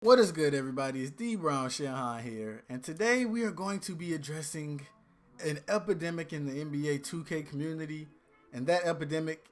What is good, everybody? It's D Brown Shanhan here, and today we are going to be addressing an epidemic in the NBA 2K community, and that epidemic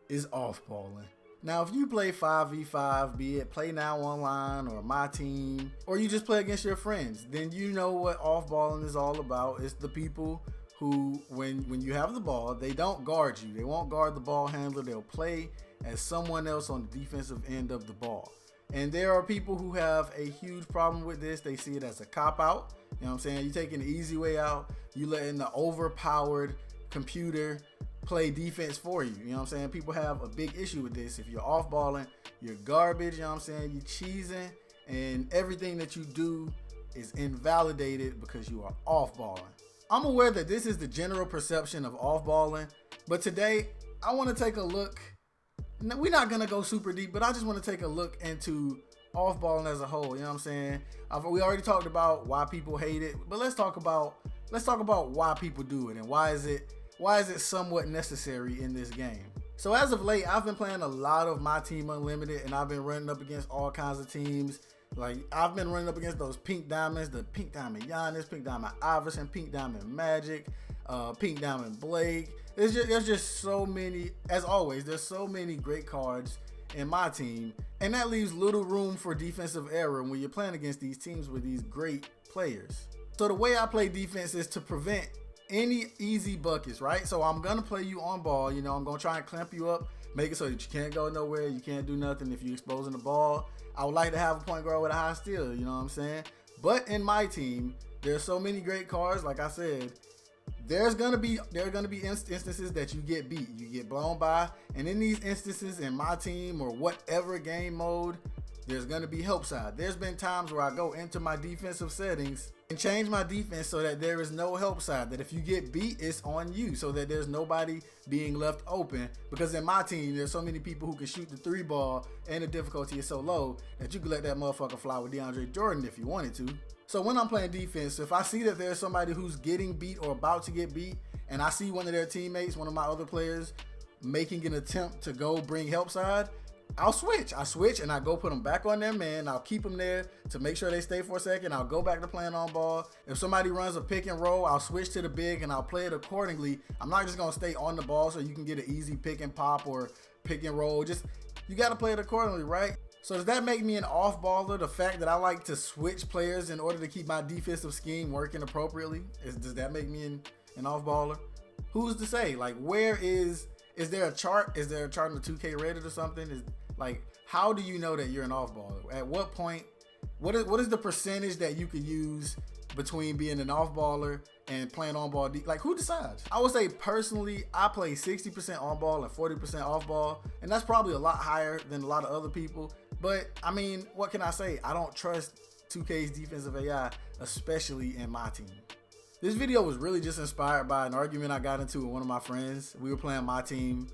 is off-balling. Now, if you play 5v5, be it Play Now Online or My Team, or you just play against your friends, then you know what off-balling is all about. It's the people who, when you have the ball, they don't guard you. They won't guard the ball handler. They'll play as someone else on the defensive end of the ball. And there are people who have a huge problem with this. They see it as a cop-out. You know what I'm saying? You're taking the easy way out. You letting the overpowered computer play defense for you. You know what I'm saying? People have a big issue with this. If you're off-balling, you're garbage. You know what I'm saying? You're cheesing. And everything that you do is invalidated because you are off-balling. I'm aware that this is the general perception of off-balling. But today, I want to take a look. We're not gonna go super deep, but I just want to take a look into off-balling as a whole. You know what I'm saying? We already talked about why people hate it, but let's talk about why people do it and why is it somewhat necessary in this game. So as of late, I've been playing a lot of My Team Unlimited, and I've been running up against all kinds of teams. Like, I've been running up against those pink diamonds, the pink diamond Giannis, pink diamond Iverson, pink diamond Magic, pink diamond Blake. There's just so many, as always, there's so many great cards in my team, and that leaves little room for defensive error when you're playing against these teams with these great players. So the way I play defense is to prevent any easy buckets, right? So I'm gonna play you on ball. You know, I'm gonna try and clamp you up, make it so that you can't go nowhere, you can't do nothing if you're exposing the ball. I would like to have a point guard with a high steal, you know what I'm saying? But in my team, there's so many great cards, like I said. There are gonna be instances that you get beat, you get blown by, and in these instances in my team or whatever game mode, there's gonna be help side. There's been times where I go into my defensive settings and change my defense so that there is no help side. That if you get beat, it's on you, so that there's nobody being left open. Because in my team, there's so many people who can shoot the 3 ball, and the difficulty is so low that you can let that motherfucker fly with DeAndre Jordan if you wanted to. So when I'm playing defense, if I see that there's somebody who's getting beat or about to get beat, and I see one of their teammates, one of my other players, making an attempt to go bring help side, I'll switch. I switch and I go put them back on their man. I'll keep them there to make sure they stay for a second. I'll go back to playing on ball. If somebody runs a pick and roll, I'll switch to the big and I'll play it accordingly. I'm not just gonna stay on the ball so you can get an easy pick and pop or pick and roll. Just, you gotta play it accordingly, right? So does that make me an off-baller? The fact that I like to switch players in order to keep my defensive scheme working appropriately? Does that make me an off-baller? Who's to say? Like, is there a chart? Is there a chart in the 2K Reddit or something? How do you know that you're an off-baller? At what point? What is the percentage that you could use between being an off-baller and playing on-ball? Like, who decides? I would say personally, I play 60% on-ball and 40% off-ball, and that's probably a lot higher than a lot of other people. But I mean, what can I say? I don't trust 2K's defensive AI, especially in my team. This video was really just inspired by an argument I got into with one of my friends. We were playing my team,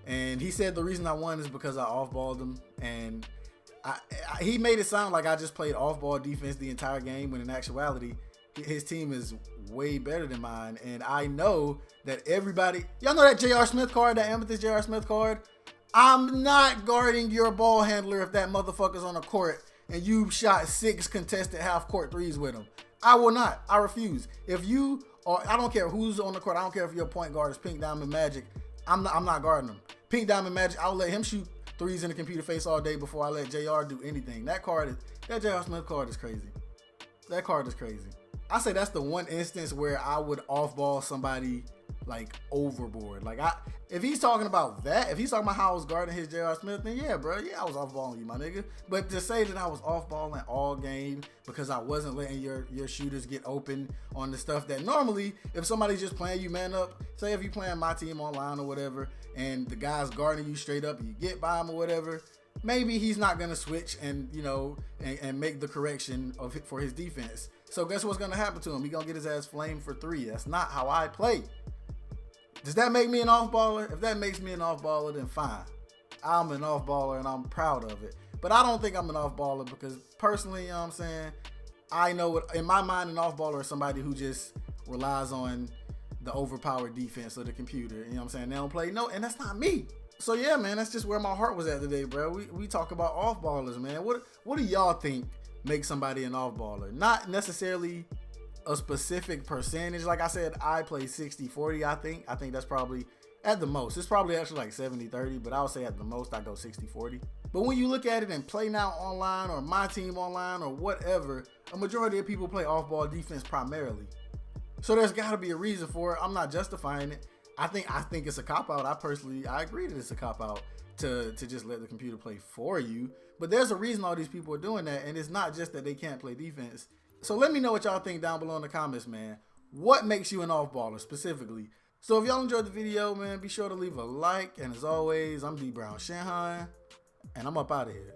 and he said the reason I won is because I off-balled him. And he made it sound like I just played off-ball defense the entire game, when in actuality, his team is way better than mine. And I know that everybody, y'all know that J.R. Smith card, that Amethyst J.R. Smith card? I'm not guarding your ball handler if that motherfucker's on the court and you shot 6 contested half-court threes with him. I will not. I refuse. If you, or I don't care who's on the court. I don't care if your point guard is Pink Diamond Magic. I'm not guarding him. Pink Diamond Magic, I'll let him shoot threes in the computer face all day before I let JR do anything. That JR Smith card is crazy. That card is crazy. I say that's the one instance where I would off-ball somebody like overboard. Like, if he's talking about that, if he's talking about how I was guarding his J.R. Smith, then yeah, bro, yeah, I was off-balling you, my nigga. But to say that I was off-balling all game because I wasn't letting your shooters get open on the stuff that normally, if somebody's just playing you man up, say if you playing my team online or whatever, and the guy's guarding you straight up, and you get by him or whatever, maybe he's not gonna switch and, you know, and make the correction for his defense. So guess what's gonna happen to him? He gonna get his ass flamed for 3. That's not how I play. Does that make me an off-baller? If that makes me an off-baller, then fine. I'm an off-baller and I'm proud of it. But I don't think I'm an off-baller because personally, you know what I'm saying, I know what, in my mind, an off-baller is somebody who just relies on the overpowered defense of the computer. You know what I'm saying? They don't play, no, and that's not me. So yeah, man, that's just where my heart was at today, bro. We talk about off ballers, man. What do y'all think makes somebody an off baller? Not necessarily a specific percentage. Like I said, I play 60-40, I think that's probably at the most. It's probably actually like 70-30, but I would say at the most I go 60-40. But when you look at it in Play Now Online or My Team Online or whatever, a majority of people play off ball defense primarily. So there's got to be a reason for it. I'm not justifying it. I think it's a cop out. I agree that it's a cop out to just let the computer play for you. But there's a reason all these people are doing that, and it's not just that they can't play defense. So let me know what y'all think down below in the comments, man. What makes you an off baller specifically? So if y'all enjoyed the video, man, be sure to leave a like. And as always, I'm D Brown Shanhan, and I'm up out of here.